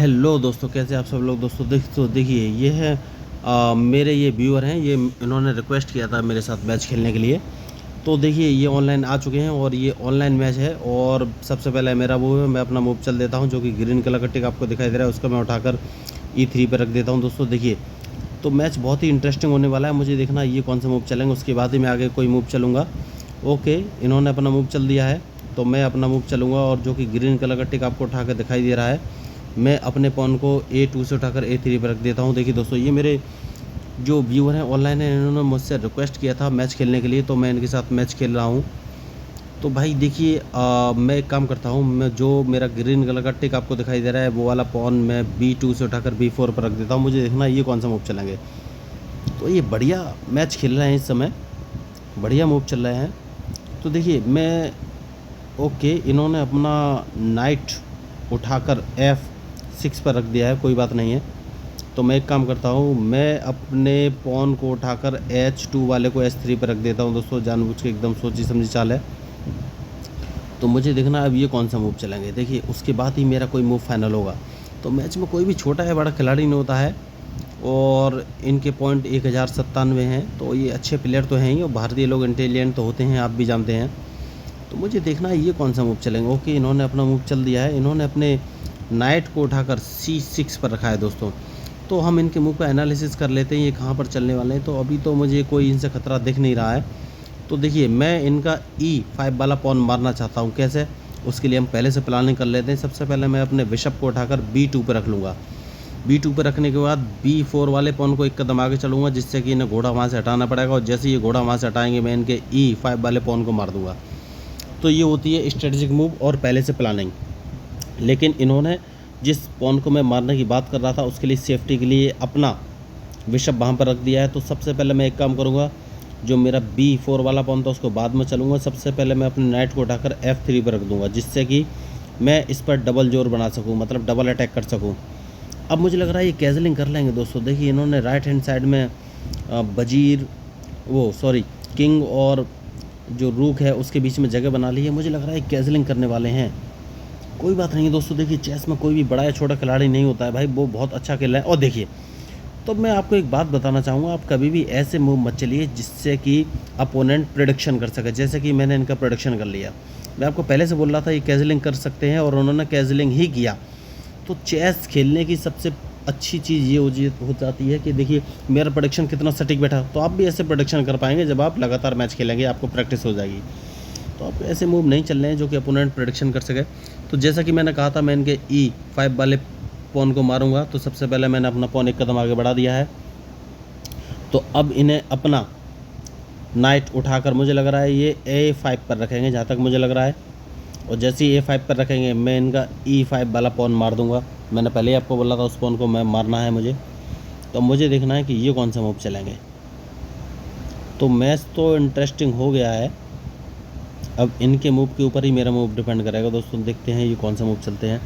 Hello दोस्तों, कैसे आप सब लोग। दोस्तों देखिए ये है मेरे ये व्यूअर हैं। ये इन्होंने रिक्वेस्ट किया था मेरे साथ मैच खेलने के लिए। तो देखिए ये ऑनलाइन आ चुके हैं और ये ऑनलाइन मैच है। और सबसे पहले मेरा वो है, मैं अपना मूव चल देता हूं, जो कि ग्रीन कलर का टिक आपको दिखाई दे रहा है, उसका मैं उठाकर E3 पे रख देता हूं। दोस्तों देखिए, तो मैच बहुत ही इंटरेस्टिंग होने वाला है। मुझे देखना ये कौन सा मूव चलेंगे, उसके बाद ही मैं आगे कोई मूव चलूँगा। ओके, इन्होंने अपना मूव चल दिया है तो मैं अपना मूव चलूँगा। और जो कि ग्रीन कलर का टिक आपको उठा कर दिखाई दे रहा है, मैं अपने पॉन को A2 से उठाकर A3 पर रख देता हूँ। देखिए दोस्तों, ये मेरे जो व्यूअर हैं ऑनलाइन हैं, इन्होंने मुझसे रिक्वेस्ट किया था मैच खेलने के लिए, तो मैं इनके साथ मैच खेल रहा हूँ। तो भाई देखिए, मैं एक काम करता हूँ, मैं जो मेरा ग्रीन कलर का टिक आपको दिखाई दे रहा है, वो वाला पॉन मैं B2 से उठाकर B4 पर रख देता हूँ। मुझे देखना ये कौन सा मूव चलेंगे। तो ये बढ़िया मैच खेल रहे हैं इस समय, बढ़िया मूव चल रहे हैं। तो देखिए मैं, ओके, इन्होंने अपना नाइट उठाकर F6 पर रख दिया है, कोई बात नहीं है। तो मैं एक काम करता हूँ, मैं अपने पॉन को उठाकर H2 वाले को S3 पर रख देता हूँ। दोस्तों जानबूझ के एकदम सोची समझी चाल है। तो मुझे देखना अब ये कौन सा मूव चलेंगे। देखिए उसके बाद ही मेरा कोई मूव फाइनल होगा। तो मैच में कोई भी छोटा या बड़ा खिलाड़ी नहीं होता है। और इनके पॉइंट 1097 हैं, तो ये अच्छे प्लेयर तो हैं ही, और भारतीय लोग इंटेलिजेंट तो होते हैं, आप भी जानते हैं। तो मुझे देखना है ये कौन सा मूव चलेंगे। ओके, इन्होंने अपना मूव चल दिया है। इन्होंने अपने नाइट को उठाकर C6 पर रखा है दोस्तों। तो हम इनके मूव का एनालिसिस कर लेते हैं, ये कहाँ पर चलने वाले हैं। तो अभी तो मुझे कोई इनसे ख़तरा दिख नहीं रहा है। तो देखिए मैं इनका E5 वाला पॉन मारना चाहता हूँ। कैसे, उसके लिए हम पहले से प्लानिंग कर लेते हैं। सबसे पहले मैं अपने बिशप को उठाकर B2 पर रख लूँगा। B2 पर रखने के बाद B4 वाले पॉन को एक कदम आगे चलूँगा, जिससे कि इन्हें घोड़ा वहाँ से हटाना पड़ेगा। और जैसे ये घोड़ा वहाँ से हटाएंगे, मैं इनके E5 वाले पॉन को मार दूँगा। तो ये होती है स्ट्रेटजिक मूव और पहले से प्लानिंग। लेकिन इन्होंने जिस पॉन को मैं मारने की बात कर रहा था, उसके लिए सेफ्टी के लिए अपना बिशप वहाँ पर रख दिया है। तो सबसे पहले मैं एक काम करूँगा, जो मेरा B4 वाला पॉन था उसको बाद में चलूँगा। सबसे पहले मैं अपने नाइट को उठाकर F3 पर रख दूँगा, जिससे कि मैं इस पर डबल जोर बना सकूँ, मतलब डबल अटैक कर सकूँ। अब मुझे लग रहा है ये कैजलिंग कर लेंगे दोस्तों। देखिए इन्होंने राइट हैंड साइड में वजीर, वो सॉरी, किंग और जो रूक है उसके बीच में जगह बना ली है। मुझे लग रहा है कैजलिंग करने वाले हैं। कोई बात नहीं है दोस्तों, देखिए चेस में कोई भी बड़ा या छोटा खिलाड़ी नहीं होता है भाई, वो बहुत अच्छा खेल रहा है। और देखिए, तो मैं आपको एक बात बताना चाहूँगा, आप कभी भी ऐसे मूव मत चलिए जिससे कि अपोनेंट प्रेडिक्शन कर सके। जैसे कि मैंने इनका प्रेडिक्शन कर लिया, मैं आपको पहले से बोल रहा था ये कैजलिंग कर सकते हैं, और उन्होंने कैजलिंग ही किया। तो चेस खेलने की सबसे अच्छी चीज़ ये हो जाती है कि देखिए मेरा प्रेडिक्शन कितना सटीक बैठा। तो आप भी ऐसे प्रेडिक्शन कर पाएंगे जब आप लगातार मैच खेलेंगे, आपको प्रैक्टिस हो जाएगी। तो आप ऐसे मूव नहीं चल रहे हैं जो कि अपोनेंट प्रेडिक्शन कर सके। तो जैसा कि मैंने कहा था, मैं इनके E5 वाले पॉन को मारूंगा। तो सबसे पहले मैंने अपना पॉन एक कदम आगे बढ़ा दिया है। तो अब इन्हें अपना नाइट उठाकर, मुझे लग रहा है ये A5 पर रखेंगे, जहाँ तक मुझे लग रहा है। और जैसे ही A5 पर रखेंगे, मैं इनका E5 वाला पॉन मार दूंगा। मैंने पहले ही आपको बोला था उस पॉन को मैं मारना है मुझे। तो मुझे देखना है कि ये कौन सा मूव चलेंगे। तो मैच तो इंटरेस्टिंग हो गया है। अब इनके मूव के ऊपर ही मेरा मूव डिपेंड करेगा दोस्तों। देखते हैं ये कौन सा मूव चलते हैं।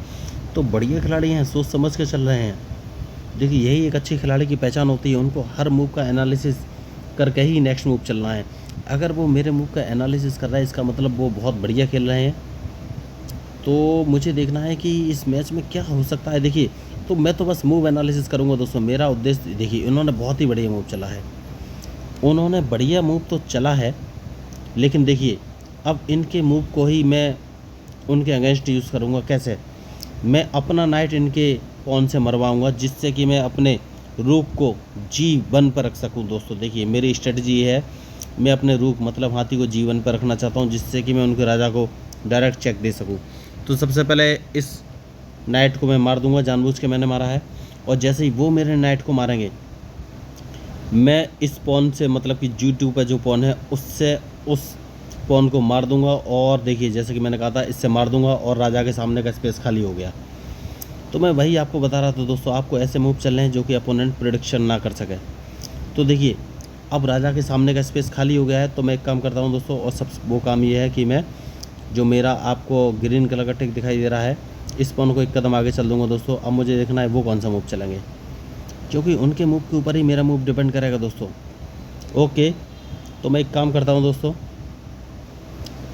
तो बढ़िया खिलाड़ी हैं, सोच समझ के चल रहे हैं। देखिए यही एक अच्छे खिलाड़ी की पहचान होती है, उनको हर मूव का एनालिसिस करके ही नेक्स्ट मूव चलना है। अगर वो मेरे मूव का एनालिसिस कर रहा है, इसका मतलब वो बहुत बढ़िया खेल रहे हैं। तो मुझे देखना है कि इस मैच में क्या हो सकता है। देखिए, तो मैं तो बस मूव एनालिसिस करूंगा दोस्तों। मेरा उद्देश्य, देखिए इन्होंने बहुत ही बढ़िया मूव चला है, उन्होंने बढ़िया मूव तो चला है। लेकिन देखिए अब इनके मूव को ही मैं उनके अगेंस्ट यूज़ करूंगा। कैसे, मैं अपना नाइट इनके पॉन से मरवाऊंगा, जिससे कि मैं अपने रूक को G1 पर रख सकूं। दोस्तों देखिए मेरी स्ट्रेटजी है, मैं अपने रूक मतलब हाथी को G1 पर रखना चाहता हूं, जिससे कि मैं उनके राजा को डायरेक्ट चेक दे सकूं। तो सबसे पहले इस नाइट को मैं मार दूंगा, जानबूझ के मैंने मारा है। और जैसे ही वो मेरे नाइट को मारेंगे, मैं इस पॉन से, मतलब कि G2 पर जो पॉन है उससे उस पॉन को मार दूंगा। और देखिए जैसे कि मैंने कहा था, इससे मार दूंगा और राजा के सामने का स्पेस खाली हो गया। तो मैं वही आपको बता रहा था दोस्तों, आपको ऐसे मूव चलने हैं जो कि अपोनेंट प्रेडिक्शन ना कर सके। तो देखिए अब राजा के सामने का स्पेस खाली हो गया है। तो मैं एक काम करता हूँ दोस्तों, और सब वो काम ये है कि मैं, जो मेरा आपको ग्रीन कलर का टिक दिखाई दे रहा है, इस पॉन को एक कदम आगे चल दूँगा दोस्तों। अब मुझे देखना है वो कौन सा मूव चलेंगे, क्योंकि उनके मूव के ऊपर ही मेरा मूव डिपेंड करेगा दोस्तों। ओके, तो मैं एक काम करता हूँ दोस्तों,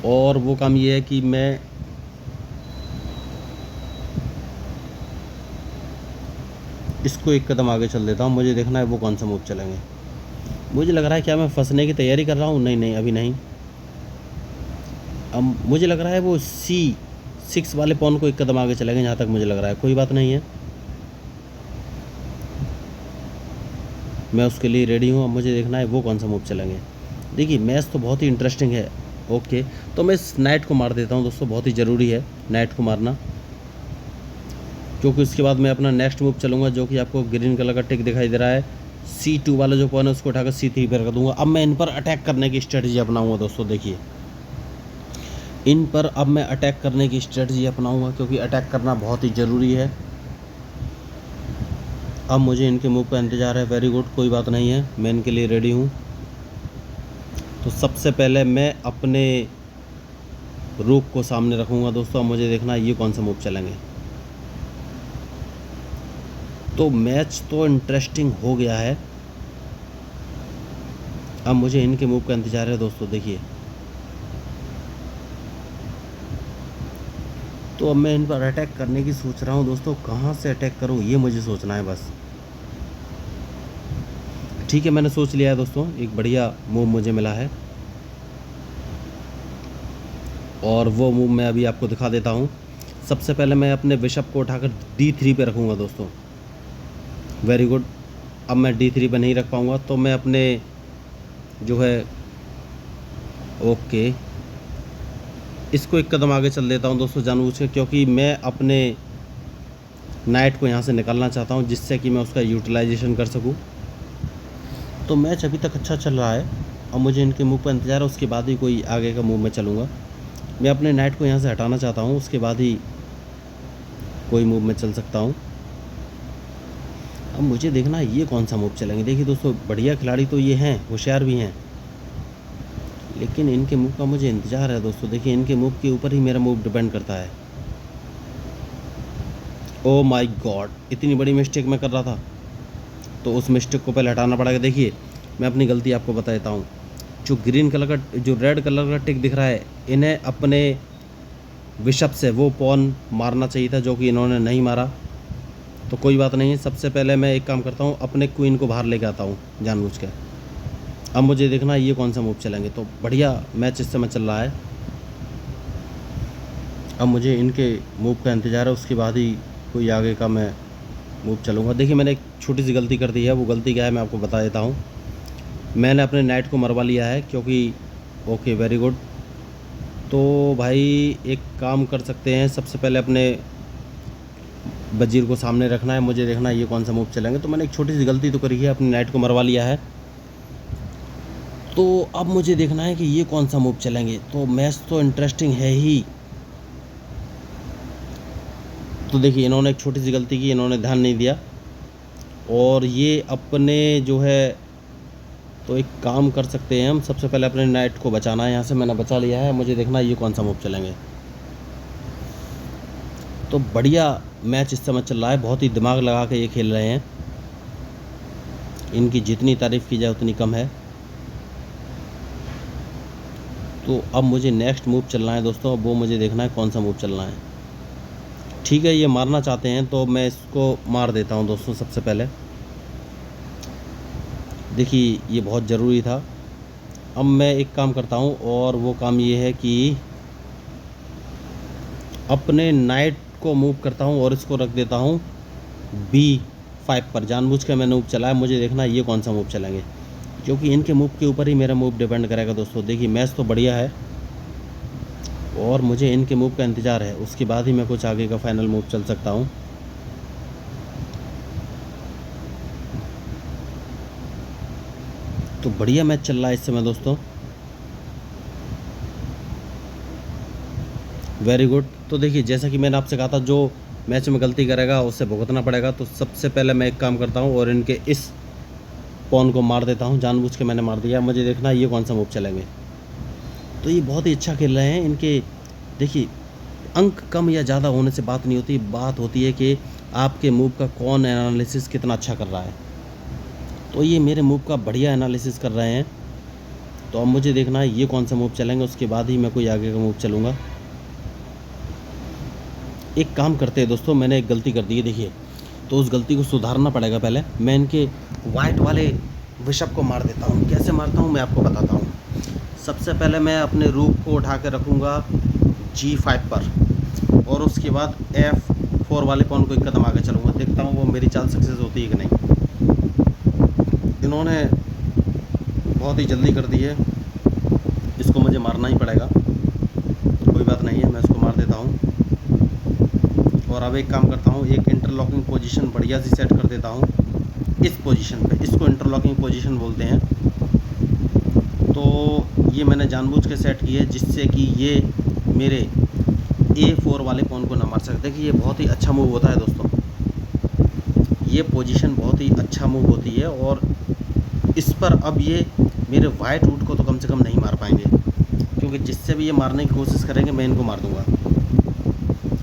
और वो काम ये है कि मैं इसको एक कदम आगे चल देता हूँ, मुझे देखना है वो कौन सा मूव चलेंगे। मुझे लग रहा है क्या मैं फंसने की तैयारी कर रहा हूँ? नहीं नहीं, अभी नहीं। अब मुझे लग रहा है वो C6 वाले पॉन को एक कदम आगे चलेंगे, जहाँ तक मुझे लग रहा है। कोई बात नहीं है, मैं उसके लिए रेडी हूँ। अब मुझे देखना है वो कौन सा मूव चलेंगे। देखिए मैच तो बहुत ही इंटरेस्टिंग है। ओके, तो मैं इस नाइट को मार देता हूँ दोस्तों, बहुत ही ज़रूरी है नाइट को मारना, क्योंकि उसके बाद मैं अपना नेक्स्ट मूव चलूँगा, जो कि आपको ग्रीन कलर का टिक दिखाई दे रहा है। C2 वाला जो पॉन है उसको उठाकर C3 पर कर दूँगा। अब मैं इन पर अटैक करने की स्ट्रेटजी अपनाऊँगा दोस्तों। देखिए इन पर अब मैं अटैक करने की स्ट्रेटजी अपनाऊँगा, क्योंकि अटैक करना बहुत ही ज़रूरी है। अब मुझे इनके मूव का इंतज़ार है। वेरी गुड, कोई बात नहीं है, मैं इनके लिए रेडी हूँ। तो सबसे पहले मैं अपने रूक को सामने रखूँगा दोस्तों। अब मुझे देखना है ये कौन सा मूव चलेंगे। तो मैच तो इंटरेस्टिंग हो गया है। अब मुझे इनके मूव का इंतज़ार है दोस्तों। देखिए तो अब मैं इन पर अटैक करने की सोच रहा हूँ दोस्तों। कहाँ से अटैक करूँ ये मुझे सोचना है बस। ठीक है, मैंने सोच लिया है दोस्तों, एक बढ़िया मूव मुझे मिला है, और वो मूव मैं अभी आपको दिखा देता हूँ। सबसे पहले मैं अपने बिशप को उठाकर D3 पे रखूँगा दोस्तों। Very good. अब मैं D3 पे नहीं रख पाऊँगा, तो मैं अपने जो है ओके इसको एक कदम आगे चल देता हूँ दोस्तों जानबूझ के, क्योंकि मैं अपने नाइट को यहाँ से निकालना चाहता हूँ, जिससे कि मैं उसका यूटिलाइजेशन कर सकूँ। तो मैच अभी तक अच्छा चल रहा है। अब मुझे इनके मूव का इंतज़ार है, उसके बाद ही कोई आगे का मूव मैं चलूँगा। मैं अपने नाइट को यहाँ से हटाना चाहता हूँ, उसके बाद ही कोई मूव मैं चल सकता हूँ। अब मुझे देखना है ये कौन सा मूव चलेंगे। देखिए दोस्तों, बढ़िया खिलाड़ी तो ये हैं, होशियार भी हैं, लेकिन इनके मूव का मुझे इंतज़ार है दोस्तों। देखिए इनके मूव के ऊपर ही मेरा मूव डिपेंड करता है। ओ माय गॉड, इतनी बड़ी मिस्टेक मैं कर रहा था, तो उस मिस्टेक को पहले हटाना पड़ेगा। देखिए मैं अपनी गलती आपको बता देता हूँ। जो ग्रीन कलर का, जो रेड कलर का टिक दिख रहा है, इन्हें अपने बिशप से वो पॉन मारना चाहिए था, जो कि इन्होंने नहीं मारा। तो कोई बात नहीं है, सबसे पहले मैं एक काम करता हूँ, अपने क्वीन को बाहर लेके आता हूँ जानबूझ के। अब मुझे देखना है ये कौन सा मूव चलेंगे। तो बढ़िया मैच इस समय चल रहा है। अब मुझे इनके मूव का इंतज़ार है, उसके बाद ही कोई आगे का मैं मूव चलूँगा। देखिए मैंने एक छोटी सी गलती कर दी है, वो गलती क्या है मैं आपको बता देता हूँ। मैंने अपने नाइट को मरवा लिया है, क्योंकि ओके वेरी गुड। तो भाई एक काम कर सकते हैं, सबसे पहले अपने वजीर को सामने रखना है। मुझे देखना है ये कौन सा मूव चलेंगे। तो मैंने एक छोटी सी गलती तो करी है, अपने नाइट को मरवा लिया है। तो अब मुझे देखना है कि ये कौन सा मूव चलेंगे। तो मैच तो इंटरेस्टिंग है ही। तो देखिए इन्होंने एक छोटी सी गलती की, इन्होंने ध्यान नहीं दिया, और ये अपने जो है, तो एक काम कर सकते हैं हम, सबसे पहले अपने नाइट को बचाना है। यहाँ से मैंने बचा लिया है, मुझे देखना है ये कौन सा मूव चलेंगे। तो बढ़िया मैच इस समय चल रहा है, बहुत ही दिमाग लगा के ये खेल रहे हैं। इनकी जितनी तारीफ़ की जाए उतनी कम है। तो अब मुझे नेक्स्ट मूव चलना है दोस्तों, वो मुझे देखना है कौन सा मूव चलना है। ठीक है, ये मारना चाहते हैं तो मैं इसको मार देता हूँ दोस्तों सबसे पहले। देखिए ये बहुत ज़रूरी था। अब मैं एक काम करता हूँ, और वो काम ये है कि अपने नाइट को मूव करता हूँ और इसको रख देता हूँ B5 पर। जानबूझ के मैंने मूव चलाया, मुझे देखना है ये कौन सा मूव चलेंगे, क्योंकि इनके मूव के ऊपर ही मेरा मूव डिपेंड करेगा दोस्तों। देखिए मैच तो बढ़िया है, और मुझे इनके मूव का इंतज़ार है, उसके बाद ही मैं कुछ आगे का फाइनल मूव चल सकता हूँ। तो बढ़िया मैच चल रहा है इस समय दोस्तों। Very good. तो देखिए जैसा कि मैंने आपसे कहा था, जो मैच में गलती करेगा उससे भुगतना पड़ेगा। तो सबसे पहले मैं एक काम करता हूँ और इनके इस पॉन को मार देता हूँ। जानबूझ के मैंने मार दिया। मुझे देखना है ये कौन सा मूव चलेंगे। तो ये बहुत ही अच्छा खेल रहे हैं। इनके देखिए अंक कम या ज़्यादा होने से बात नहीं होती, बात होती है कि आपके मूव का कौन एनालिसिस कितना अच्छा कर रहा है। तो ये मेरे मूव का बढ़िया एनालिसिस कर रहे हैं। तो अब मुझे देखना है ये कौन सा मूव चलेंगे, उसके बाद ही मैं कोई आगे का मूव चलूँगा। एक काम करते हैं दोस्तों, मैंने एक गलती कर दी है। देखिए तो उस गलती को सुधारना पड़ेगा। पहले मैं इनके वाइट वाले बिशप को मार देता हूँ। कैसे मारता हूँ मैं आपको बताता हूँ। सबसे पहले मैं अपने रूक को उठा के रखूँगा G5 पर, और उसके बाद F4 वाले पॉन को एक कदम आगे चलूँगा। देखता हूँ वो मेरी चाल सक्सेस होती है कि नहीं। इन्होंने बहुत ही जल्दी कर दी है, इसको मुझे मारना ही पड़ेगा। कोई बात नहीं है, मैं इसको मार देता हूँ। और अब एक काम करता हूँ, एक इंटरलॉकिंग पोजीशन बढ़िया सी सेट कर देता हूँ इस पोजीशन पे। इसको इंटरलॉकिंग पोजीशन बोलते हैं। तो ये मैंने जानबूझ के सेट की है जिससे कि ये मेरे A4 वाले पॉन को ना मार सके। देखिए ये बहुत ही अच्छा मूव होता है दोस्तों, ये पोजीशन बहुत ही अच्छा मूव होती है। और इस पर अब ये मेरे वाइट रूट को तो कम से कम नहीं मार पाएंगे, क्योंकि जिससे भी ये मारने की कोशिश करेंगे मैं इनको मार दूंगा।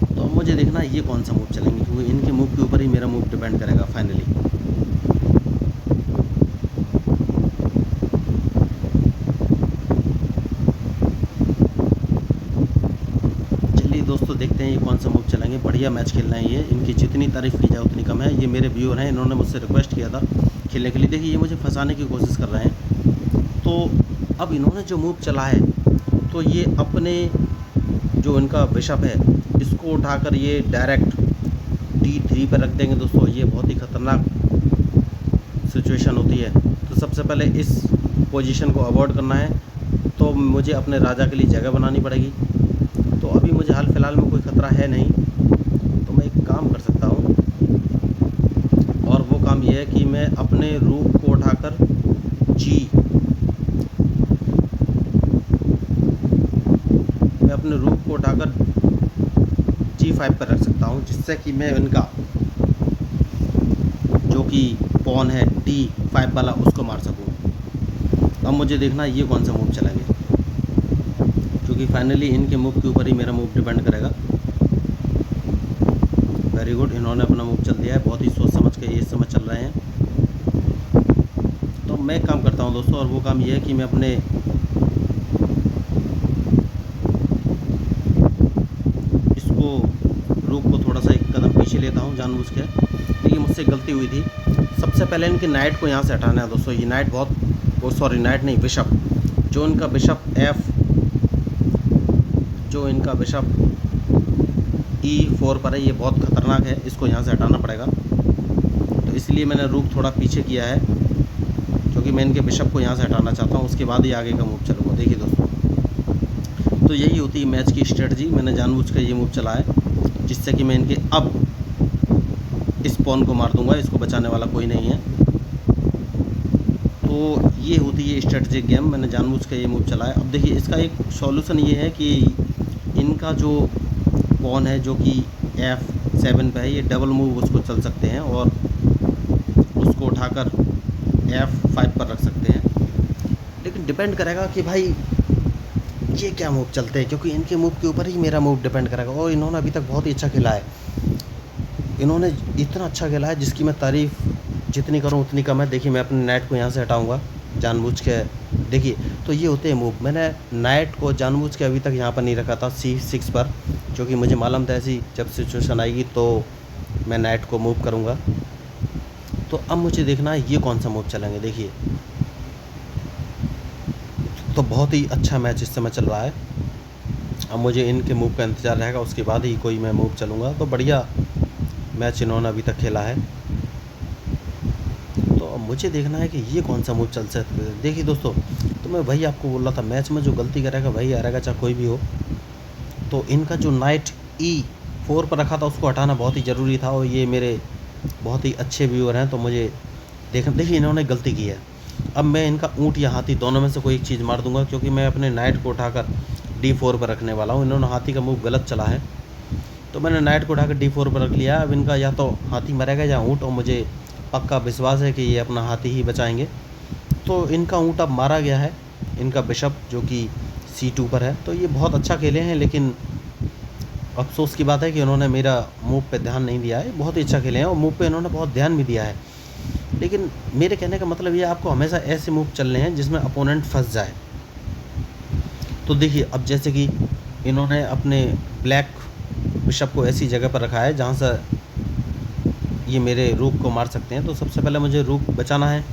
तो अब मुझे देखना है ये कौन सा मूव चलेंगे, क्योंकि इनके मूव के ऊपर ही मेरा मूव डिपेंड करेगा फाइनली। चलिए दोस्तों देखते हैं ये कौन सा मूव चलेंगे। बढ़िया मैच खेलना है ये, इनकी जितनी तारीफ़ की जाए उतनी कम है। ये मेरे व्यूअर हैं, इन्होंने मुझसे रिक्वेस्ट किया था खेलने के लिए। देखिए ये मुझे फंसाने की कोशिश कर रहे हैं। तो अब इन्होंने जो मूव चला है, तो ये अपने जो इनका बिशप है इसको उठाकर ये डायरेक्ट D3 पर रख देंगे दोस्तों। ये बहुत ही ख़तरनाक सिचुएशन होती है। तो सबसे पहले इस पोजीशन को अवॉइड करना है, तो मुझे अपने राजा के लिए जगह बनानी पड़ेगी। तो अभी मुझे हाल फिलहाल में कोई ख़तरा है नहीं, तो मैं एक काम कर सकता हूँ, और वो काम ये है कि मैं अपने रूक को उठाकर G5 पर रख सकता हूँ, जिससे कि मैं इनका जो कि पॉन है D5 वाला उसको मार सकूँ। अब मुझे देखना है ये कौन सा मूव चलेंगे, क्योंकि फाइनली इनके मूव के ऊपर ही मेरा मूव डिपेंड करेगा। वेरी गुड, इन्होंने अपना मूव चल दिया है, बहुत ही सोच समझ के ये समय चल रहे हैं। तो मैं एक काम करता हूँ दोस्तों, और वो काम ये है कि मैं अपने रूक को थोड़ा सा एक कदम पीछे लेता हूँ जानबूझ के। देखिए मुझसे गलती हुई थी। सबसे पहले इनके नाइट को यहाँ से हटाना है दोस्तों। ये नाइट नाइट नहीं, बिशप, जो इनका बिशप E4 पर है, ये बहुत ख़तरनाक है, इसको यहाँ से हटाना पड़ेगा। तो इसलिए मैंने रूक थोड़ा पीछे किया है, क्योंकि मैं इनके बिशप को यहाँ से हटाना चाहता हूँ, उसके बाद ही आगे का मूव चलूँगा। देखिए दोस्तों, तो यही होती है मैच की स्ट्रेटजी। मैंने जानबूझ कर ये मूव चला है, जिससे कि मैं इनके अब इस पॉन को मार दूंगा, इसको बचाने वाला कोई नहीं है। तो ये होती है स्ट्रेटजिक गेम, मैंने जानबूझ कर ये मूव चला है। अब देखिए इसका एक सॉल्यूशन ये है कि इनका जो पॉन है जो कि F7 पे है, ये डबल मूव उसको चल सकते हैं और उसको उठाकर F5 पर रख सकते हैं। लेकिन डिपेंड करेगा कि भाई ये क्या मूव चलते हैं, क्योंकि इनके मूव के ऊपर ही मेरा मूव डिपेंड करेगा। और इन्होंने अभी तक बहुत ही अच्छा खेला है, इन्होंने इतना अच्छा खेला है जिसकी मैं तारीफ़ जितनी करूं उतनी कम है। देखिए मैं अपने नाइट को यहाँ से हटाऊंगा जानबूझ के। देखिए तो ये होते हैं मूव। मैंने नाइट को जानबूझ के अभी तक यहाँ पर नहीं रखा था C6 पर, क्योंकि मुझे मालूम था ऐसी जब सिचुएशन आएगी तो मैं नाइट को मूव करूँगा। तो अब मुझे देखना है ये कौन सा मूव चलेंगे। देखिए तो बहुत ही अच्छा मैच इस समय चल रहा है। अब मुझे इनके मूव का इंतज़ार रहेगा, उसके बाद ही कोई मैं मूव चलूँगा। तो बढ़िया मैच इन्होंने अभी तक खेला है। तो अब मुझे देखना है कि ये कौन सा मूव चल सकता है। देखिए दोस्तों, तो मैं वही आपको बोल रहा था, मैच में जो गलती करेगा वही हारेगा, चाहे कोई भी हो। तो इनका जो नाइट E4 पर रखा था उसको हटाना बहुत ही ज़रूरी था, और ये मेरे बहुत ही अच्छे व्यूअर हैं, तो मुझे देखिए इन्होंने गलती की है। अब मैं इनका ऊँट या हाथी दोनों में से कोई एक चीज़ मार दूंगा, क्योंकि मैं अपने नाइट को उठाकर D4 पर रखने वाला हूँ। इन्होंने हाथी का मूव गलत चला है, तो मैंने नाइट को उठाकर D4 पर रख लिया। अब इनका या तो हाथी मरेगा या ऊँट, और मुझे पक्का विश्वास है कि ये अपना हाथी ही बचाएंगे। तो इनका ऊँट अब मारा गया है, इनका बिशप जो कि C2 पर है। तो ये बहुत अच्छा खेले हैं, लेकिन अफसोस की बात है कि उन्होंने मेरा मूव पे ध्यान नहीं दिया है। बहुत ही अच्छा खेले हैं और मूव पे इन्होंने बहुत ध्यान भी दिया है, लेकिन मेरे कहने का मतलब ये आपको हमेशा ऐसे मूव चलने हैं जिसमें अपोनेंट फंस जाए। तो देखिए अब जैसे कि इन्होंने अपने ब्लैक बिशप को ऐसी जगह पर रखा है जहाँ से ये मेरे रूक को मार सकते हैं। तो सबसे पहले मुझे रूक बचाना है,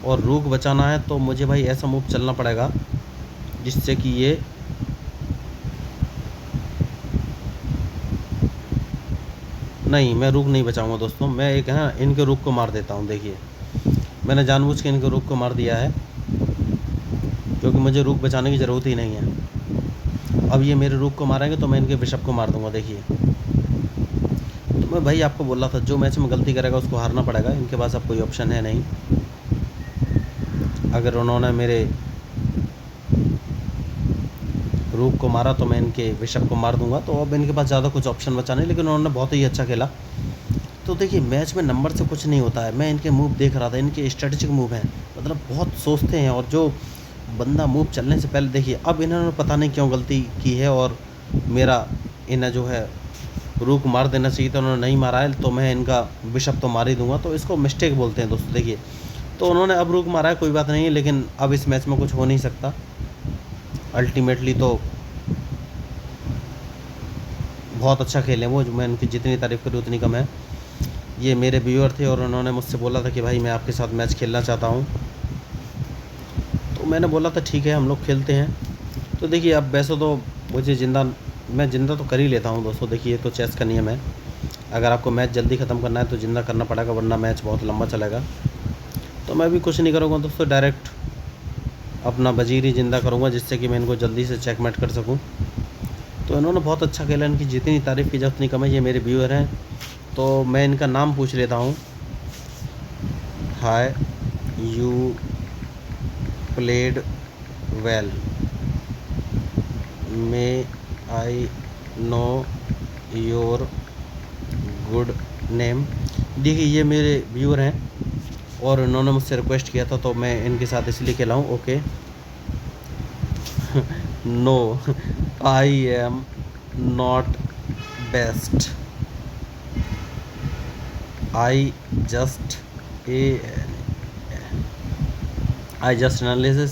और रूक बचाना है तो मुझे भाई ऐसा मूव चलना पड़ेगा जिससे कि ये नहीं, मैं रूक नहीं बचाऊंगा दोस्तों। मैं एक है ना इनके रूक को मार देता हूँ। देखिए मैंने जानबूझ के इनके रूक को मार दिया है, क्योंकि मुझे रूक बचाने की ज़रूरत ही नहीं है। अब ये मेरे रूक को मारेंगे तो मैं इनके बिशप को मार दूंगा। देखिए तो मैं भाई आपको बोल रहा था, जो मैच में गलती करेगा उसको हारना पड़ेगा। इनके पास अब कोई ऑप्शन है नहीं। अगर उन्होंने मेरे रूक को मारा तो मैं इनके बिशप को मार दूंगा। तो अब इनके पास ज़्यादा कुछ ऑप्शन बचा नहीं, लेकिन उन्होंने बहुत ही अच्छा खेला। तो देखिए मैच में नंबर से कुछ नहीं होता है। मैं इनके मूव देख रहा था, इनके स्ट्रेटेजिक मूव हैं, मतलब बहुत सोचते हैं। और जो बंदा मूव चलने से पहले, देखिए अब इन्होंने पता नहीं क्यों गलती की है, और मेरा इन्हें जो है रूक मार देना चाहिए था, उन्होंने नहीं मारा है। तो मैं इनका बिशप तो मार ही दूंगा। तो इसको मिस्टेक बोलते हैं दोस्तों। देखिए तो उन्होंने अब रूक मारा है, कोई बात नहीं है, लेकिन अब इस मैच में कुछ हो नहीं सकता। अल्टीमेटली तो बहुत अच्छा खेले वो, मैं उनकी जितनी तारीफ़ करूँ उतनी कम है। ये मेरे व्यूअर थे और उन्होंने मुझसे बोला था कि भाई मैं आपके साथ मैच खेलना चाहता हूँ। तो मैंने बोला था ठीक है, हम लोग खेलते हैं। तो देखिए अब वैसे तो मुझे मैं ज़िंदा तो कर ही लेता हूँ दोस्तों। देखिए ये तो चेस का नियम है, अगर आपको मैच जल्दी ख़त्म करना है तो ज़िंदा करना पड़ेगा, वरना मैच बहुत लंबा चलेगा। तो मैं भी कुछ नहीं करूँगा दोस्तों, डायरेक्ट अपना वज़ीर ही ज़िंदा करूँगा, जिससे कि मैं इनको जल्दी से चेकमेट कर सकूँ। तो इन्होंने बहुत अच्छा खेला, इनकी जितनी तारीफ़ की जाए उतनी कम है। ये मेरे व्यूअर हैं, तो मैं इनका नाम पूछ लेता हूँ। Hi, you played well, may I know your good name. देखिए ये मेरे व्यूअर हैं और इन्होंने मुझसे रिक्वेस्ट किया था, तो मैं इनके साथ इसलिए खेला हूँ। Okay no, I am not best, I just analysis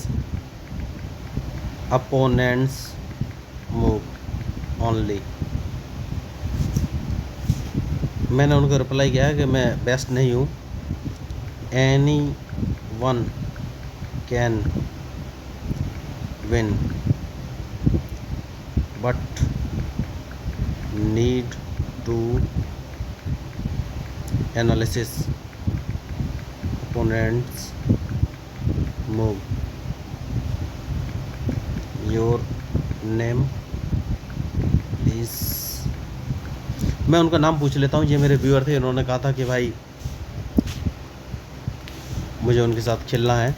opponents move only। मैंने उनको रिप्लाई किया है कि मैं बेस्ट नहीं हूँ। Anyone can win but need to analysis opponents move, your name is। मैं उनका नाम पूछ लेता हूँ। ये मेरे व्यूअर थे, इन्होंने कहा था कि भाई मुझे उनके साथ खेलना है।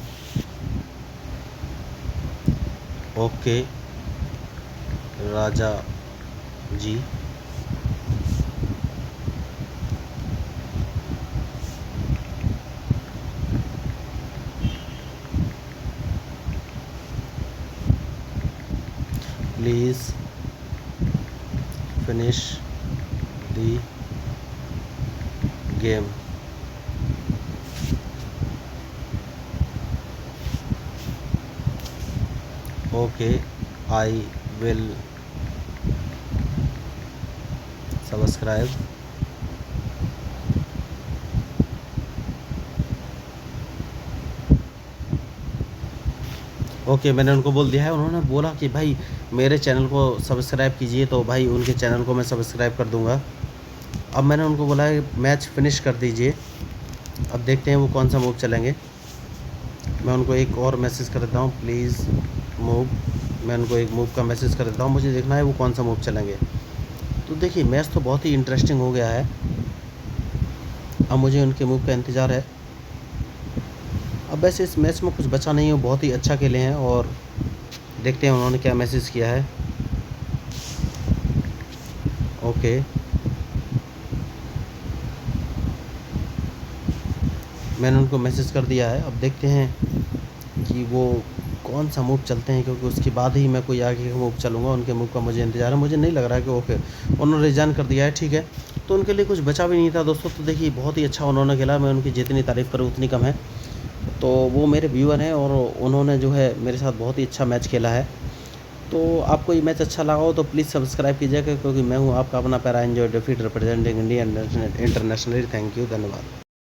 Okay Raja ji, please finish the game. Okay I will subscribe. Okay मैंने उनको बोल दिया है। उन्होंने बोला कि भाई मेरे चैनल को सब्सक्राइब कीजिए, तो भाई उनके चैनल को मैं सब्सक्राइब कर दूंगा। अब मैंने उनको बोला है मैच फिनिश कर दीजिए। अब देखते हैं वो कौन सा मूव चलेंगे। मैं उनको एक और मैसेज कर देता हूँ, प्लीज़ मूव। मैं उनको एक मूव का मैसेज कर देता हूँ, मुझे देखना है वो कौन सा मूव चलेंगे। तो देखिए मैच तो बहुत ही इंटरेस्टिंग हो गया है। अब मुझे उनके मूव का इंतज़ार है। अब वैसे इस मैच में कुछ बचा नहीं है, बहुत ही अच्छा खेले हैं। और देखते हैं उन्होंने क्या मैसेज किया है। ओके मैंने उनको मैसेज कर दिया है। अब देखते हैं कि वो कौन सा मूव चलते हैं, क्योंकि उसके बाद ही मैं कोई आगे का मूव चलूँगा। उनके मूव का मुझे इंतज़ार है। मुझे नहीं लग रहा है कि ओके उन्होंने रिजाइन कर दिया है, ठीक है। तो उनके लिए कुछ बचा भी नहीं था दोस्तों। तो देखिए बहुत ही अच्छा उन्होंने खेला, मैं उनकी जितनी तारीफ़ करूँ उतनी कम है। तो वो मेरे व्यूअर हैं और उन्होंने जो है मेरे साथ बहुत ही अच्छा मैच खेला है। तो आपको ये मैच अच्छा लगा हो तो प्लीज़ सब्सक्राइब कीजिएगा, क्योंकि मैं हूँ आपका अपना para enjoy डेफिट representing India internationally. Thank you, धन्यवाद।